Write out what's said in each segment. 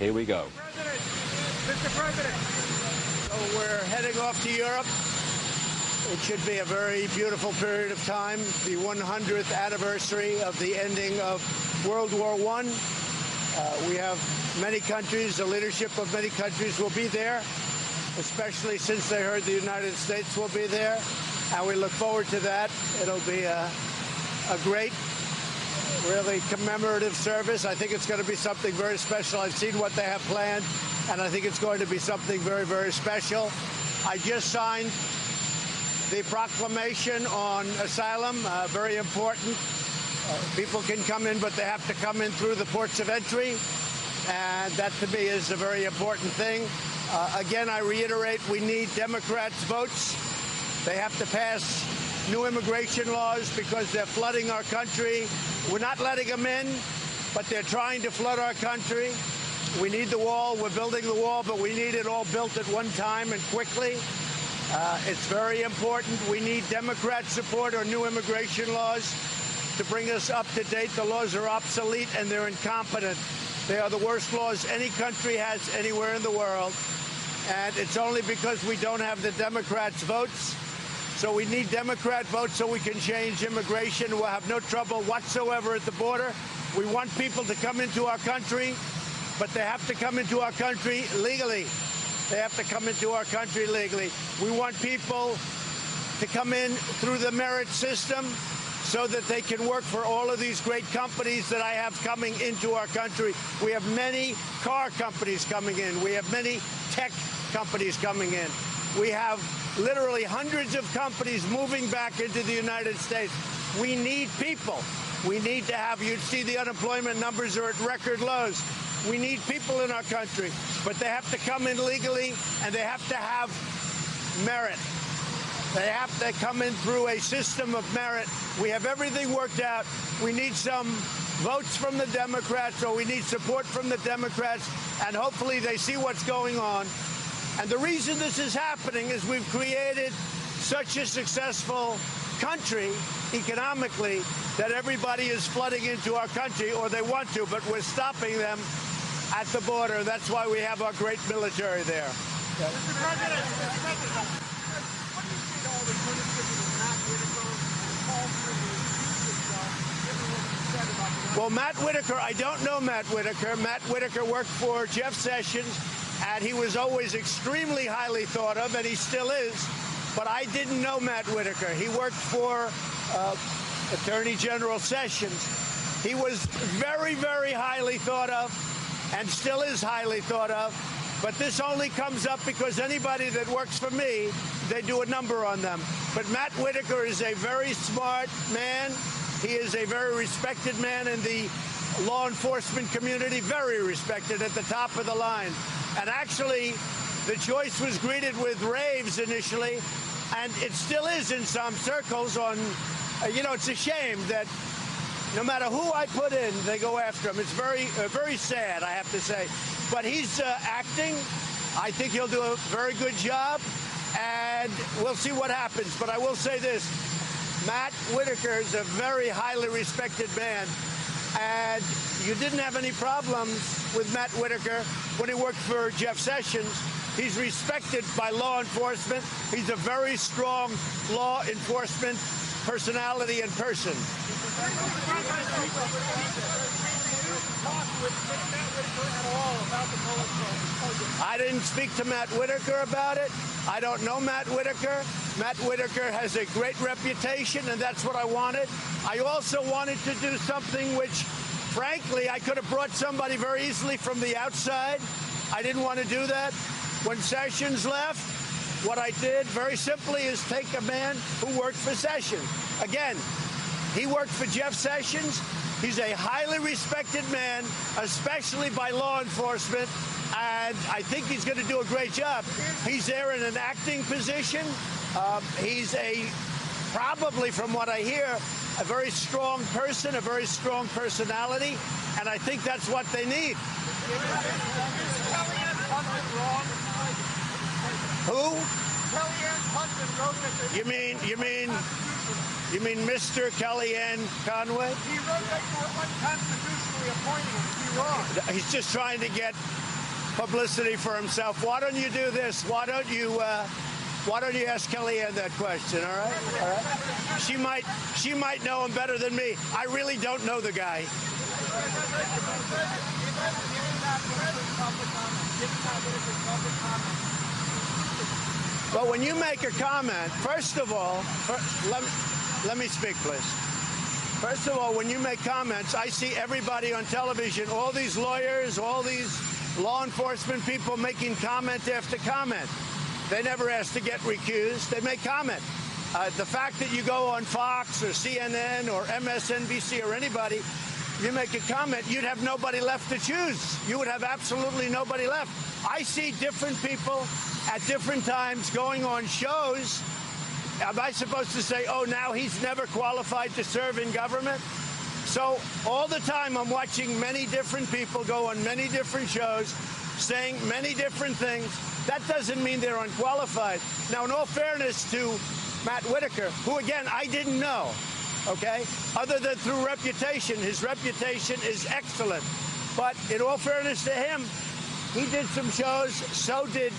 Here we go. Mr. President. So we're heading off to Europe. It should be a very beautiful period of time, the 100th anniversary of the ending of World War I. We have many countries, the leadership of many countries will be there, especially since they heard the United States will be there, and we look forward to that. It'll be a great, really commemorative service. I think it's going to be something very special. I've seen what they have planned, and I think it's going to be something very, very special. I just signed the proclamation on asylum, very important. People can come in, but they have to come in through the ports of entry, and that to me is a very important thing. Again, I reiterate, we need Democrats' votes. They have to pass new immigration laws because they're flooding our country. We're not letting them in, but they're trying to flood our country. We need the wall. We're building the wall, but we need it all built at one time and quickly. It's very important. We need Democrat support on new immigration laws to bring us up to date. The laws are obsolete and they're incompetent. They are the worst laws any country has anywhere in the world. And it's only because we don't have the Democrats' votes. So we need Democrat votes so we can change immigration. We'll have no trouble whatsoever at the border. We want people to come into our country, but they have to come into our country legally. They have to come into our country legally. We want people to come in through the merit system so that they can work for all of these great companies that I have coming into our country. We have many car companies coming in. We have many tech companies coming in. We have literally hundreds of companies moving back into the United States. We need people. We need to have, you'd see the unemployment numbers are at record lows. We need people in our country, but they have to come in legally and they have to have merit. They have to come in through a system of merit. We have everything worked out. We need some votes from the Democrats, or we need support from the Democrats, and hopefully they see what's going on. And the reason this is happening is we've created such a successful country economically that everybody is flooding into our country, or they want to, but we're stopping them at the border. That's why we have our great military there. Mr. President, what do you say to all the criticism of Matt Whitaker and Paul Trump, Well, Matt Whitaker, I don't know Matt Whitaker. Matt Whitaker worked for Jeff Sessions, and he was always extremely highly thought of, and he still is. But I didn't know Matt Whitaker. He worked for Attorney General Sessions. He was very, very highly thought of and still is highly thought of. But this only comes up because anybody that works for me, they do a number on them. But Matt Whitaker is a very smart man. He is a very respected man in the law enforcement community, very respected at the top of the line. And actually, the choice was greeted with raves initially, and it still is in some circles on, it's a shame that no matter who I put in, they go after him. It's very, very sad, I have to say. But he's acting. I think he'll do a very good job, and we'll see what happens. But I will say this, Matt Whitaker is a very highly respected man, and you didn't have any problems with Matt Whitaker when he worked for Jeff Sessions. He's respected by law enforcement. He's a very strong law enforcement personality and person. I didn't speak to Matt Whitaker about it. I don't know Matt Whitaker. Matt Whitaker has a great reputation, and that's what I wanted. I also wanted to do something which, frankly, I could have brought somebody very easily from the outside. I didn't want to do that. When Sessions left, what I did, very simply, is take a man who worked for Sessions. Again, he worked for Jeff Sessions. He's a highly respected man, especially by law enforcement, and I think he's going to do a great job. He's there in an acting position. He's probably, from what I hear, a very strong person, a very strong personality, and I think that's what they need. Who? You mean Mr. Kellyanne Conway? He wrote that you were unconstitutionally appointing him. Is he wrong? He's just trying to get publicity for himself. Why don't you do this? Why don't you ask Kellyanne that question? All right, all right. She might know him better than me. I really don't know the guy. But when you make a comment, first of all, let me speak, please. First of all, when you make comments, I see everybody on television, all these lawyers, all these law enforcement people making comment after comment. They never ask to get recused. They make comment. The fact that you go on Fox or CNN or MSNBC or anybody, you make a comment, you'd have nobody left to choose. You would have absolutely nobody left. I see different people at different times going on shows. Am I supposed to say, oh, now he's never qualified to serve in government? So all the time I'm watching many different people go on many different shows, saying many different things. That doesn't mean they're unqualified. Now, in all fairness to Matt Whitaker, who, again, I didn't know, okay, other than through reputation, his reputation is excellent. But in all fairness to him, he did some shows, so did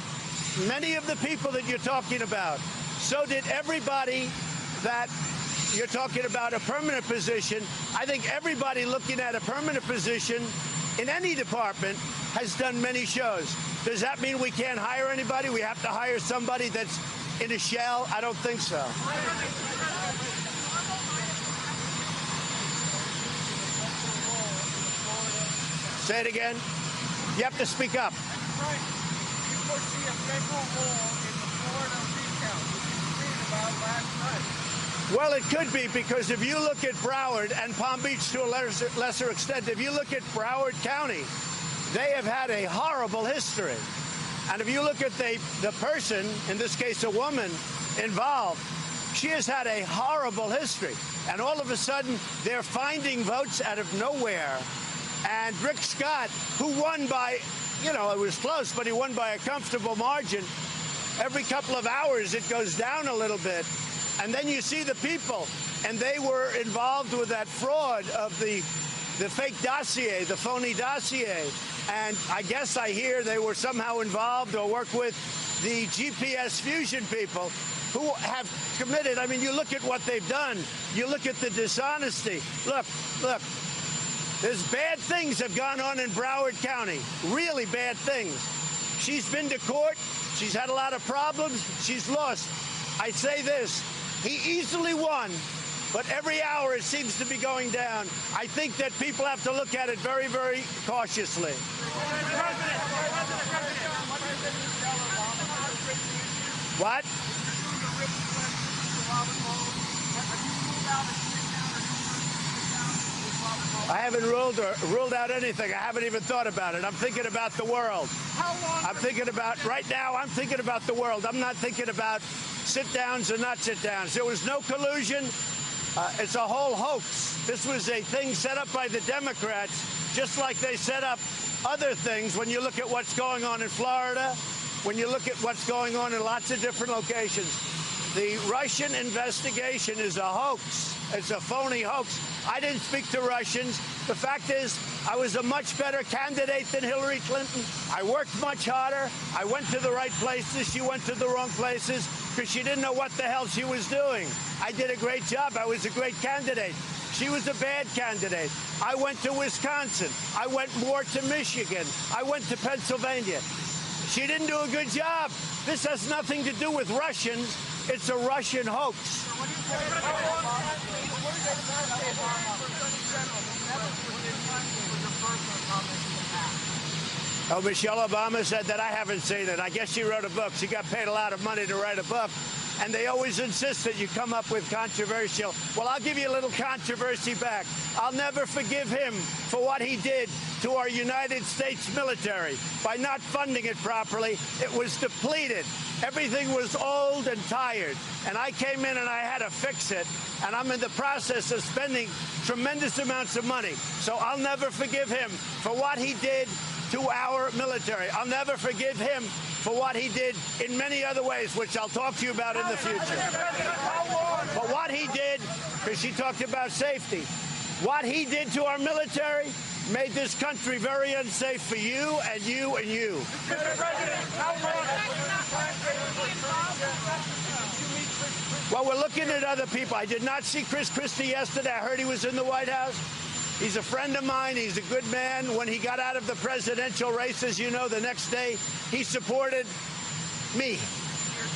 many of the people that you're talking about. So did everybody that you're talking about a permanent position. I think everybody looking at a permanent position in any department has done many shows. Does that mean we can't hire anybody? We have to hire somebody that's in a shell? I don't think so. Say it again. You have to speak up. Right. You foresee a federal role in the Florida recount, which you read about last night. Well, it could be, because if you look at Broward and Palm Beach to a lesser extent, if you look at Broward County, they have had a horrible history. And if you look at the person, in this case a woman, involved, she has had a horrible history. And all of a sudden, they're finding votes out of nowhere. And Rick Scott, who won by, you know, it was close, but he won by a comfortable margin. Every couple of hours, it goes down a little bit. And then you see the people, and they were involved with that fraud of the fake dossier, the phony dossier. And I guess I hear they were somehow involved or work with the GPS fusion people who have committed. I mean, you look at what they've done. You look at the dishonesty. Look. There's bad things have gone on in Broward County, really bad things. She's been to court. She's had a lot of problems. She's lost. I say this, he easily won, but every hour it seems to be going down. I think that people have to look at it very, very cautiously. What? I haven't ruled out anything. I haven't even thought about it. I'm thinking about the world. How long? I'm thinking about, right now, I'm thinking about the world. I'm not thinking about sit-downs or not sit-downs. There was no collusion. It's a whole hoax. This was a thing set up by the Democrats, just like they set up other things. When you look at what's going on in Florida, when you look at what's going on in lots of different locations, the Russian investigation is a hoax. It's a phony hoax. I didn't speak to Russians. The fact is, I was a much better candidate than Hillary Clinton. I worked much harder. I went to the right places. She went to the wrong places because she didn't know what the hell she was doing. I did a great job. I was a great candidate. She was a bad candidate. I went to Wisconsin. I went more to Michigan. I went to Pennsylvania. She didn't do a good job. This has nothing to do with Russians. It's a Russian hoax. Oh, Michelle Obama said that. I haven't seen it. I guess she wrote a book. She got paid a lot of money to write a book. And they always insist that you come up with controversial. Well, I'll give you a little controversy back. I'll never forgive him for what he did to our United States military by not funding it properly. It was depleted. Everything was old and tired. And I came in and I had to fix it. And I'm in the process of spending tremendous amounts of money. So I'll never forgive him for what he did to our military. I'll never forgive him for what he did in many other ways, which I'll talk to you about in the future. But what he did, because she talked about safety, what he did to our military, made this country very unsafe for you and you and you. Mr. President, how long? Well, we're looking at other people. I did not see Chris Christie yesterday. I heard he was in the White House. He's a friend of mine. He's a good man. When he got out of the presidential race, as you know, the next day he supported me.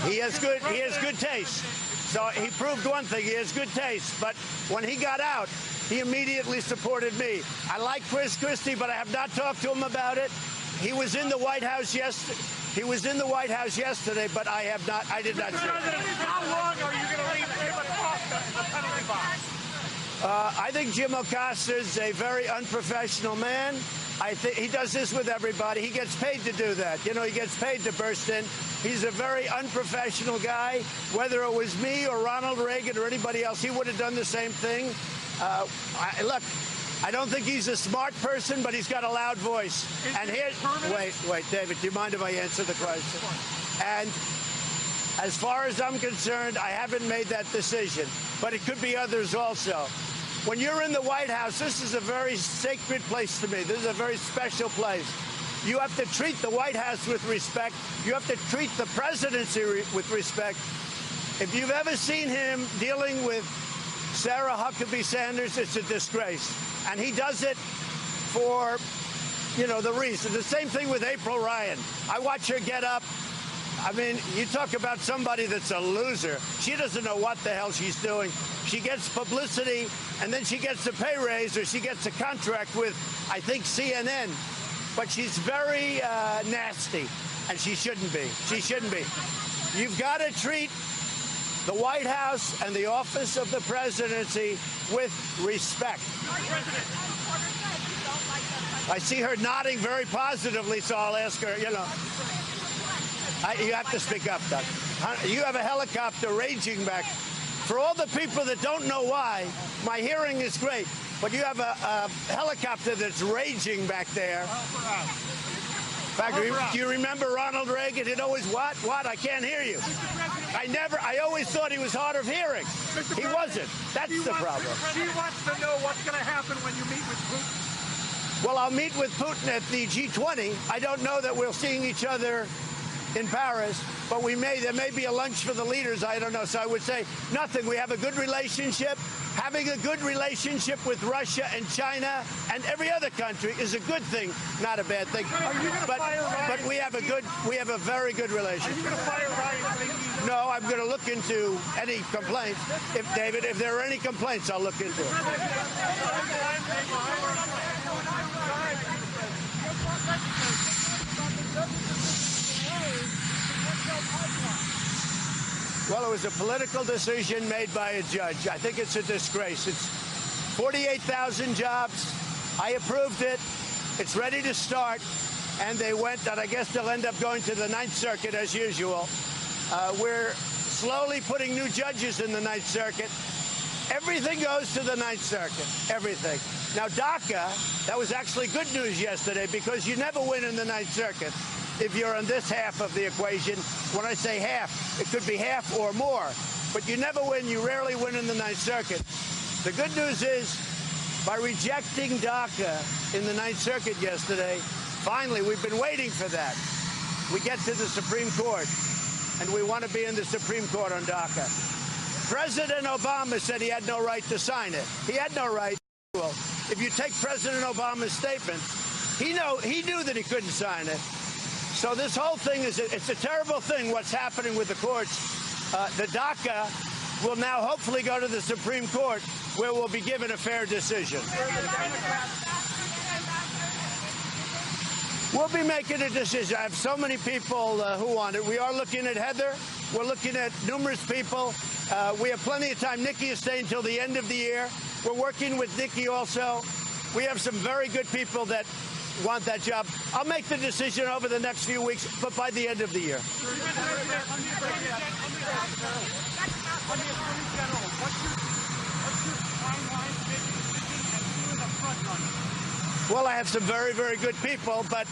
He has good taste. So he proved one thing, he has good taste. But when he got out, he immediately supported me. I like Chris Christie, but I have not talked to him about it. He was in the White House yesterday. He was in the White House yesterday, but I did not see him. How long are you going to leave Jim Acosta in the penalty box? I think Jim Acosta is a very unprofessional man. I think he does this with everybody. He gets paid to do that. You know, he gets paid to burst in. He's a very unprofessional guy. Whether it was me or Ronald Reagan or anybody else, he would have done the same thing. Look, I don't think he's a smart person, but he's got a loud voice. And here, wait, David, do you mind if I answer the question? And as far as I'm concerned, I haven't made that decision, but it could be others also. When you're in the White House, this is a very sacred place to me. This is a very special place. You have to treat the White House with respect. You have to treat the presidency with respect. If you've ever seen him dealing with Sarah Huckabee Sanders, it's a disgrace. And he does it for, you know, the reason. The same thing with April Ryan. I watch her get up. I mean, you talk about somebody that's a loser. She doesn't know what the hell she's doing. She gets publicity, and then she gets a pay raise, or she gets a contract with, I think, CNN. But she's very nasty, and she shouldn't be. She shouldn't be. You've got to treat the White House and the office of the presidency with respect. I see her nodding very positively, so I'll ask her, you know. You have to speak up, Doug. You have a helicopter raging back. For all the people that don't know why, my hearing is great, but you have a helicopter that's raging back there. In fact, do you remember Ronald Reagan? He'd always, what? I can't hear you. I always thought he was hard of hearing. He wasn't. That's the problem. She wants to know what's going to happen when you meet with Putin. Well, I'll meet with Putin at the G20. I don't know that we're seeing each other in Paris, but there may be a lunch for the leaders. I don't know. So I would say nothing. We have a good relationship. Having a good relationship with Russia and China and every other country is a good thing, not a bad thing. But we have a very good relationship. Are you going to fire Ryan? No, I'm going to look into any complaints. If there are any complaints, I'll look into it. Well, it was a political decision made by a judge. I think it's a disgrace. It's 48,000 jobs. I approved it. It's ready to start. And they went, and I guess they'll end up going to the Ninth Circuit as usual. We're slowly putting new judges in the Ninth Circuit. Everything goes to the Ninth Circuit, everything. Now, DACA, that was actually good news yesterday because you never win in the Ninth Circuit if you're on this half of the equation. When I say half, it could be half or more. But you never win, you rarely win in the Ninth Circuit. The good news is, by rejecting DACA in the Ninth Circuit yesterday, finally, we've been waiting for that. We get to the Supreme Court, and we want to be in the Supreme Court on DACA. President Obama said he had no right to sign it. He had no right. Well, if you take President Obama's statement, he knew that he couldn't sign it. So this whole thing it's a terrible thing what's happening with the courts. The DACA will now hopefully go to the Supreme Court, where we'll be given a fair decision. We'll be making a decision. I have so many people who want it. We are looking at Heather. We're looking at numerous people. We have plenty of time. Nikki is staying until the end of the year. We're working with Nikki also. We have some very good people that want that job. I'll make the decision over the next few weeks, but by the end of the year. Well, I have some very, very good people, but,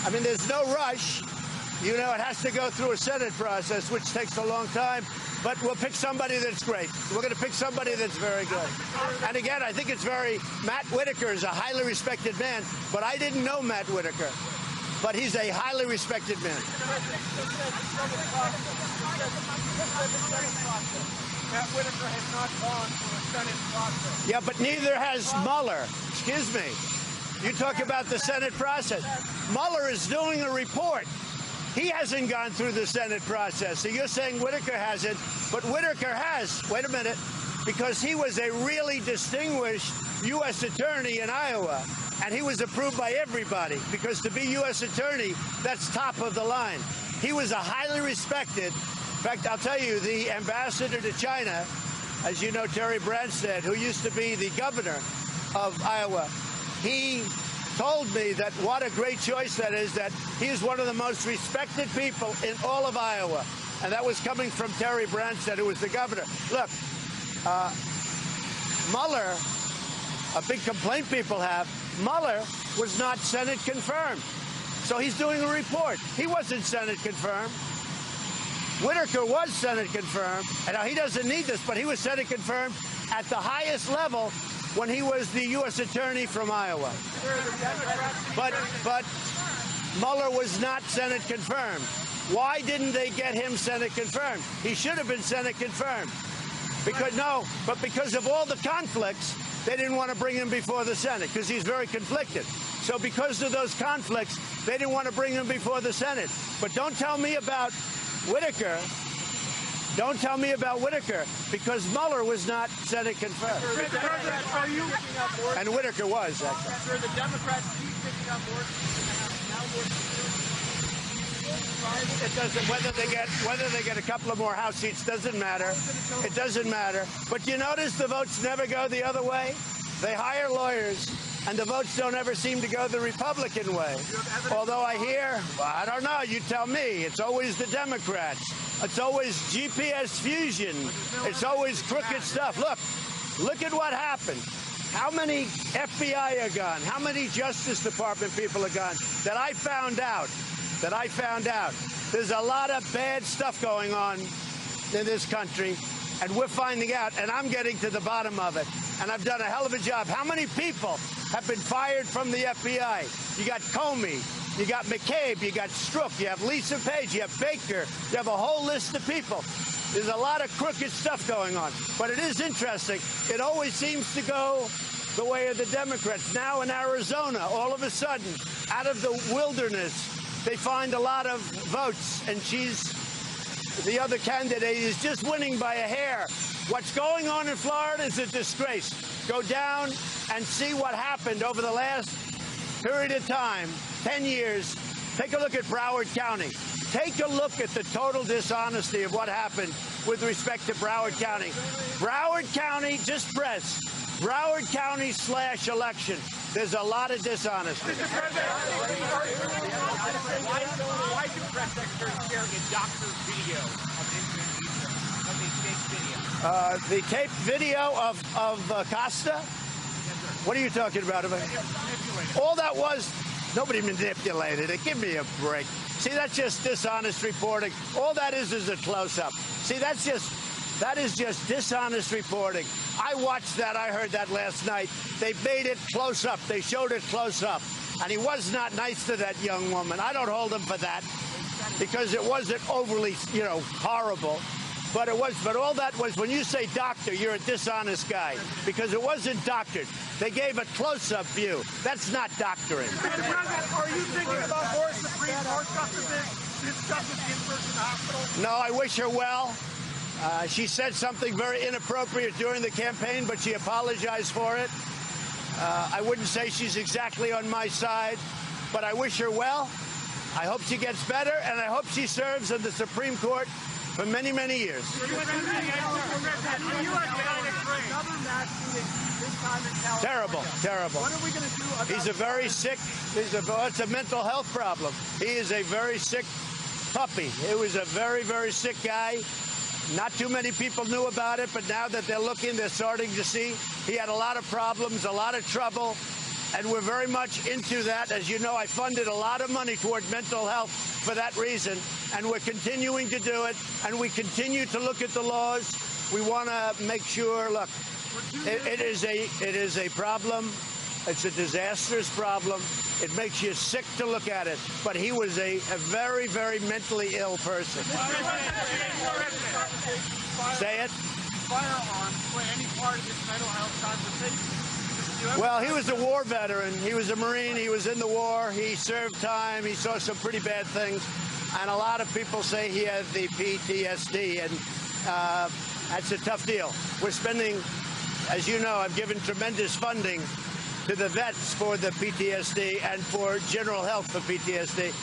I mean, there's no rush. You know, it has to go through a Senate process, which takes a long time. but we'll pick somebody that's great. We're going to pick somebody that's very good. And again, I think it's Matt Whitaker is a highly respected man, but I didn't know Matt Whitaker. But he's a highly respected man. Matt Whitaker has not gone through a Senate process. Yeah, but neither has Mueller. Excuse me. You talk about the Senate process. Mueller is doing a report. He hasn't gone through the Senate process. So you're saying Whitaker hasn't, but Whitaker has. Wait a minute. Because he was a really distinguished U.S. attorney in Iowa. And he was approved by everybody. Because to be U.S. attorney, that's top of the line. He was a highly respected. In fact, I'll tell you, the ambassador to China, as you know, Terry Branstad, who used to be the governor of Iowa, he told me that what a great choice that is, that he is one of the most respected people in all of Iowa. And that was coming from Terry Branstad, who was the governor. Look, Mueller, a big complaint people have, Mueller was not Senate confirmed. So he's doing a report. He wasn't Senate confirmed. Whitaker was Senate confirmed, and now he doesn't need this, but he was Senate confirmed at the highest level when he was the U.S. attorney from Iowa. But Mueller was not Senate confirmed. Why didn't they get him Senate confirmed? He should have been Senate confirmed. Because of all the conflicts, they didn't want to bring him before the Senate because he's very conflicted. So because of those conflicts, they didn't want to bring him before the Senate. But don't tell me about Whitaker. Don't tell me about Whitaker because Mueller was not Senate confirmed. And Whitaker was, actually. Sir, the Democrats keep picking up more It doesn't. Whether they get a couple of more House seats doesn't matter. It doesn't matter. But you notice the votes never go the other way. They hire lawyers, and the votes don't ever seem to go the Republican way. Although I hear, well, I don't know. You tell me. It's always the Democrats. It's always GPS fusion. It's always crooked stuff. Look at what happened. How many FBI are gone? How many Justice Department people are gone? That I found out. There's a lot of bad stuff going on in this country, and we're finding out, and I'm getting to the bottom of it. And I've done a hell of a job. How many people have been fired from the FBI? You got Comey, you got McCabe, you got Strzok, you have Lisa Page, you have Baker, you have a whole list of people. There's a lot of crooked stuff going on. But it is interesting. It always seems to go the way of the Democrats. Now in Arizona, all of a sudden, out of the wilderness, they find a lot of votes, and the other candidate is just winning by a hair. What's going on in Florida is a disgrace. Go down and see what happened over the last period of time, 10 years. Take a look at Broward County. Take a look at the total dishonesty of what happened with respect to Broward County. Broward County, just press, Broward County /election. There's a lot of dishonesty. Why do press secretaries share a doctor's video of the taped video? The taped video of Costa? What are you talking about? All that was, nobody manipulated it. Give me a break. See, that's just dishonest reporting. All that is a close-up. See, that is just dishonest reporting. I watched that. I heard that last night. They made it close up. They showed it close up. And he was not nice to that young woman. I don't hold him for that because it wasn't overly, horrible. But all that was, when you say doctor, you're a dishonest guy because it wasn't doctored. They gave a close-up view. That's not doctoring. Mr. President, are you thinking about more Supreme Court justices? This justice in-person hospital? No, I wish her well. She said something very inappropriate during the campaign, but she apologized for it. I wouldn't say she's exactly on my side, but I wish her well. I hope she gets better, and I hope she serves in the Supreme Court for many, many years. Terrible. What are we going to do about He's a very sick, it's a mental health problem. He is a very sick puppy. He was a very, very sick guy. Not too many people knew about it, but now that they're looking, they're starting to see he had a lot of problems, a lot of trouble. and we're very much into that. As you know, I funded a lot of money toward mental health for that reason, and we're continuing to do it, and we continue to look at the laws. We want to make sure, look, it is a problem. It's a disastrous problem. It makes you sick to look at it. But he was a very, very mentally ill person. Say it. Firearms for any part of this mental health conversation? Well, he was a war veteran. He was a Marine. He was in the war. He served time. He saw some pretty bad things. And a lot of people say he had the PTSD. And that's a tough deal. We're spending, as you know, I've given tremendous funding to the vets for the PTSD and for general health for PTSD.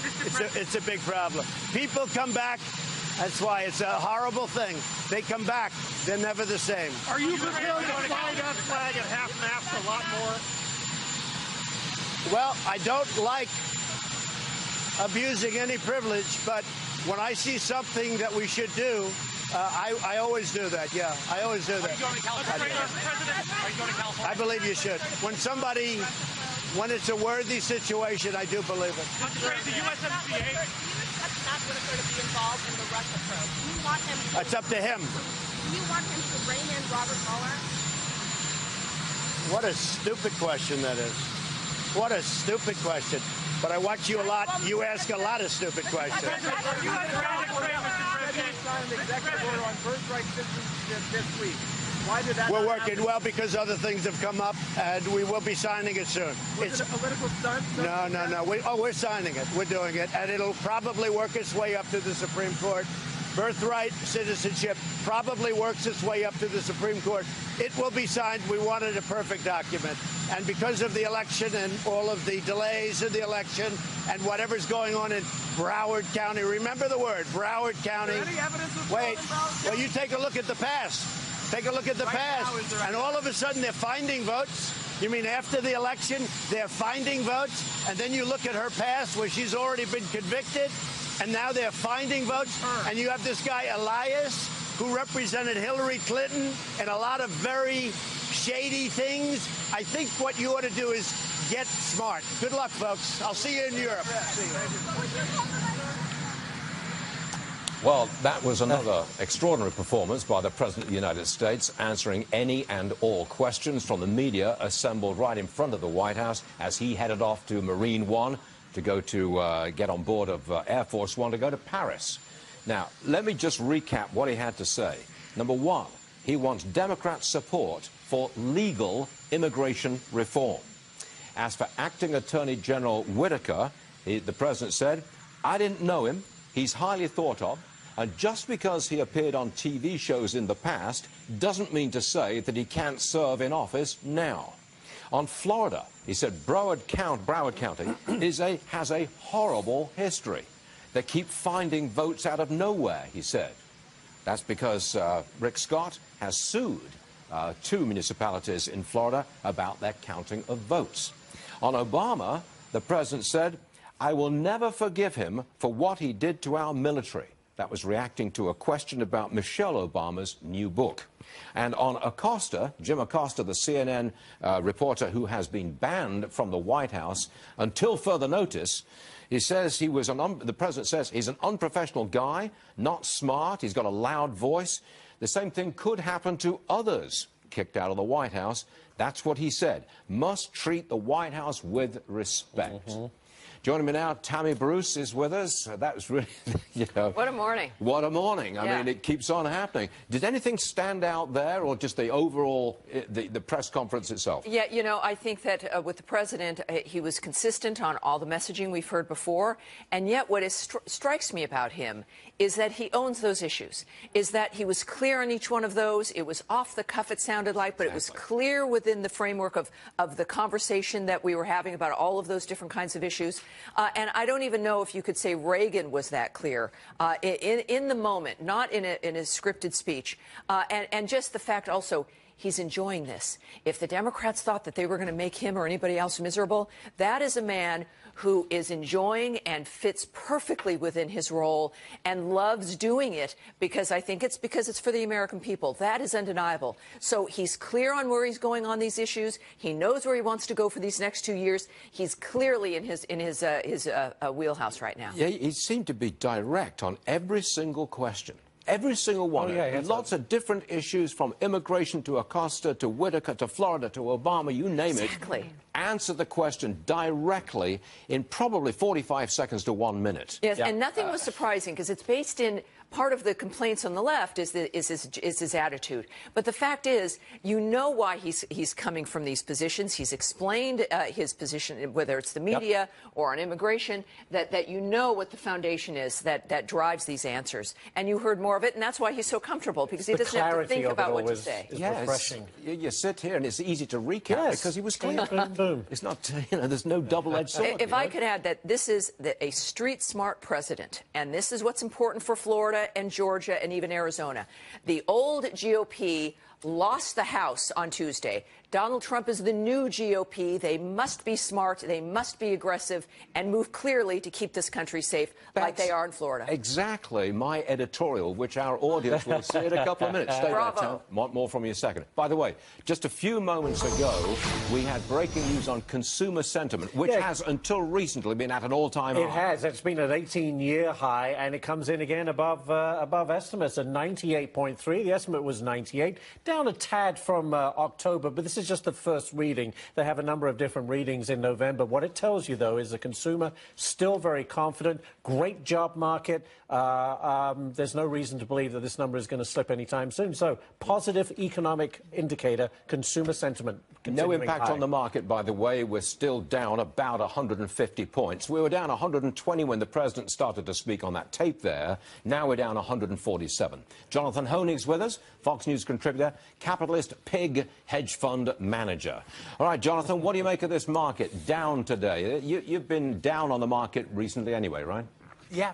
It's a big problem. People come back. That's why it's a horrible thing. They come back. They're never the same. Are you prepared to fly that flag at half-mast a lot more? Well, I don't like abusing any privilege, but when I see something that we should do, I always do that. Yeah, I always do that. Are you going to California? Are you going to California? I believe you should. When it's a worthy situation, I do believe it. The USMCA. Not going to be involved in the Russia probe. Do you want him to? That's up to him. Do you want him to rein in Robert Mueller? What a stupid question that is. What a stupid question. But I watch you a lot. You ask a lot of stupid questions. You signed an executive order on birthright citizenship this week. Why did that? We're working well because other things have come up, and we will be signing it soon. Was it a political stunt? No. We're signing it. We're doing it, and it'll probably work its way up to the Supreme Court. Birthright citizenship probably works its way up to the Supreme Court. It will be signed. We wanted a perfect document. And because of the election and all of the delays in the election and whatever's going on in Broward County, remember the word, Broward County. Is there any evidence of Wait, Broward County? well, you take a look at the past. Take a look at the past. And all of a sudden, they're finding votes. You mean after the election, they're finding votes? And then you look at her past where she's already been convicted, and now they're finding votes. And you have this guy, Elias, who represented Hillary Clinton and a lot of very shady things. I think what you ought to do is get smart. Good luck, folks. I'll see you in Europe. Well, that was another extraordinary performance by the President of the United States, answering any and all questions from the media assembled right in front of the White House as he headed off to Marine One to go to get on board of Air Force One to go to Paris. Now, let me just recap what he had to say. Number one, he wants Democrat support for legal immigration reform. As for Acting Attorney General Whitaker, the President said, I didn't know him. He's highly thought of, and just because he appeared on TV shows in the past doesn't mean to say that he can't serve in office now. On Florida, he said Broward County has a horrible history. They keep finding votes out of nowhere, he said. That's because Rick Scott has sued 2 municipalities in Florida about their counting of votes. On Obama, the President said, I will never forgive him for what he did to our military. That was reacting to a question about Michelle Obama's new book. And on Acosta, Jim Acosta, the CNN reporter who has been banned from the White House until further notice, he says the President says he's an unprofessional guy, not smart, he's got a loud voice. The same thing could happen to others kicked out of the White House. That's what he said. Must treat the White House with respect. Joining me now, Tammy Bruce is with us. That was really, you know. What a morning. What a morning. I mean, it keeps on happening. Did anything stand out there, or just the overall, the press conference itself? Yeah, you know, I think that with the president, he was consistent on all the messaging we've heard before. And yet what strikes me about him is that he owns those issues, is that he was clear on each one of those. It was off the cuff, it sounded like, but it was clear within the framework of the conversation that we were having about all of those different kinds of issues. And I don't even know if you could say Reagan was that clear in the moment, not in a scripted speech. And just the fact also, he's enjoying this. If the Democrats thought that they were going to make him or anybody else miserable, that is a man who is enjoying and fits perfectly within his role and loves doing it because it's for the American people. That is undeniable. So he's clear on where he's going on these issues. He knows where he wants to go for these next 2 years. He's clearly in his wheelhouse right now. Yeah, he seemed to be direct on every single question. Every single one. Oh, yeah, lots of different issues, from immigration to Acosta to Whitaker to Florida to Obama, you name Exactly. it. Answer the question directly in probably 45 seconds to 1 minute. Yes, and nothing was surprising because it's based in part of the complaints on the left is his attitude. But the fact is, you know why he's coming from these positions. He's explained his position, whether it's the media or on immigration, that you know what the foundation is that drives these answers. And you heard more of it, and that's why he's so comfortable, because he doesn't have to think about what to say. It's refreshing. You sit here and it's easy to recap because he was clear. Boom. It's not, there's no double-edged sword. If I could add that this is a street-smart president, and this is what's important for Florida and Georgia and even Arizona. The old GOP lost the House on Tuesday. Donald Trump is the new GOP. They must be smart, they must be aggressive, and move clearly to keep this country safe like they are in Florida. Exactly my editorial, which our audience will see in a couple of minutes. Stay there, Tom. Want more from you in a second. By the way, just a few moments ago, we had breaking news on consumer sentiment, which has until recently been at an all-time high. It has. It's been an 18-year high, and it comes in again above estimates at 98.3. The estimate was 98, down a tad from October, but this is just the first reading. They have a number of different readings in November. What it tells you, though, is the consumer still very confident, great job market. There's no reason to believe that this number is going to slip anytime soon. So, positive economic indicator, consumer sentiment. No impact on the market, by the way. We're still down about 150 points. We were down 120 when the president started to speak on that tape there. Now we're down 147. Jonathan Honig's with us, Fox News contributor, capitalist, pig, hedge fund manager. All right, Jonathan, what do you make of this market down today? You've been down on the market recently anyway, right? Yeah,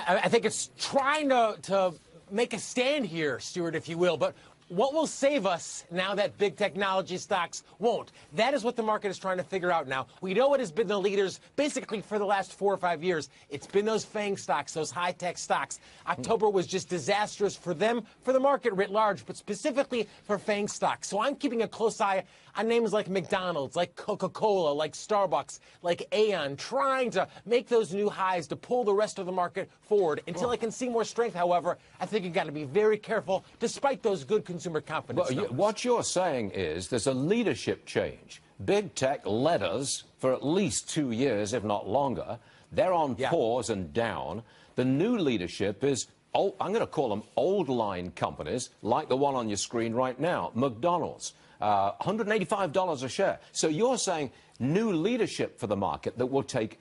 I think it's trying to make a stand here, Stuart, if you will, but what will save us now that big technology stocks won't? That is what the market is trying to figure out now. We know it has been the leaders basically for the last 4 or 5 years. It's been those FANG stocks, those high-tech stocks. October was just disastrous for them, for the market writ large, but specifically for FANG stocks. So I'm keeping a close eye on names like McDonald's, like Coca-Cola, like Starbucks, like Aon, trying to make those new highs to pull the rest of the market forward. Until I can see more strength, however, I think you've got to be very careful, despite those good consumer confidence numbers. What you're saying is there's a leadership change. Big tech led us for at least 2 years, if not longer. They're on pause and down. The new leadership is, I'm going to call them old line companies, like the one on your screen right now, McDonald's. $185 a share. So you're saying new leadership for the market that will take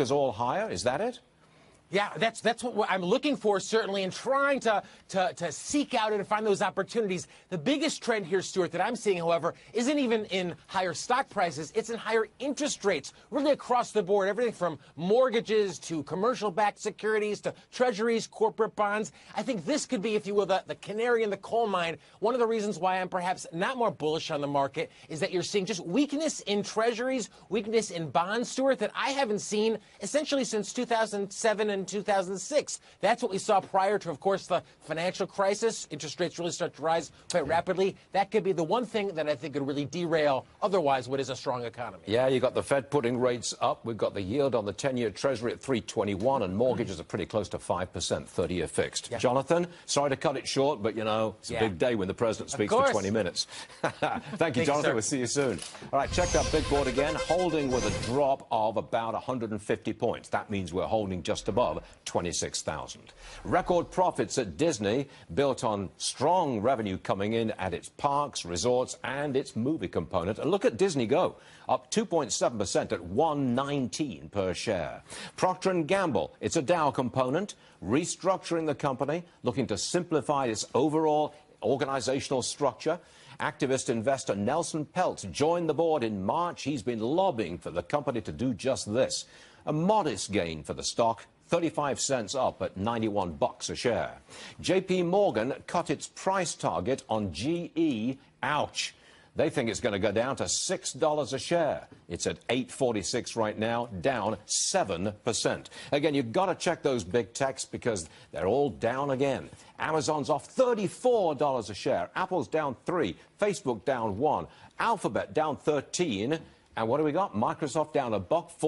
us all higher? Is that it? Yeah, that's what I'm looking for, certainly, and trying to seek out and find those opportunities. The biggest trend here, Stuart, that I'm seeing, however, isn't even in higher stock prices. It's in higher interest rates, really across the board, everything from mortgages to commercial-backed securities to treasuries, corporate bonds. I think this could be, if you will, the canary in the coal mine. One of the reasons why I'm perhaps not more bullish on the market is that you're seeing just weakness in treasuries, weakness in bonds, Stuart, that I haven't seen essentially since 2007 and 2006. That's what we saw prior to, of course, the financial crisis. Interest rates really start to rise quite rapidly. That could be the one thing that I think could really derail otherwise what is a strong economy. Yeah, you got the Fed putting rates up. We've got the yield on the 10-year Treasury at 3.21, and mortgages are pretty close to 5%, 30-year fixed. Yeah. Jonathan, sorry to cut it short, but, you know, it's a big day when the president speaks for 20 minutes. Thank you, Jonathan. We'll see you soon. All right, check that big board again. Holding with a drop of about 150 points. That means we're holding just above 26,000. Record profits at Disney, built on strong revenue coming in at its parks, resorts, and its movie component. And look at Disney Go, up 2.7% at $119 per share. Procter & Gamble, it's a Dow component, restructuring the company, looking to simplify its overall organizational structure. Activist investor Nelson Peltz joined the board in March. He's been lobbying for the company to do just this. A modest gain for the stock, 35 cents up at 91 bucks a share. JP Morgan cut its price target on GE. Ouch. They think it's going to go down to $6 a share. It's at $8.46 right now, down 7%. Again, you've got to check those big techs because they're all down again. Amazon's off $34 a share. Apple's down 3. Facebook down 1. Alphabet down 13. And what do we got? Microsoft down $1.04.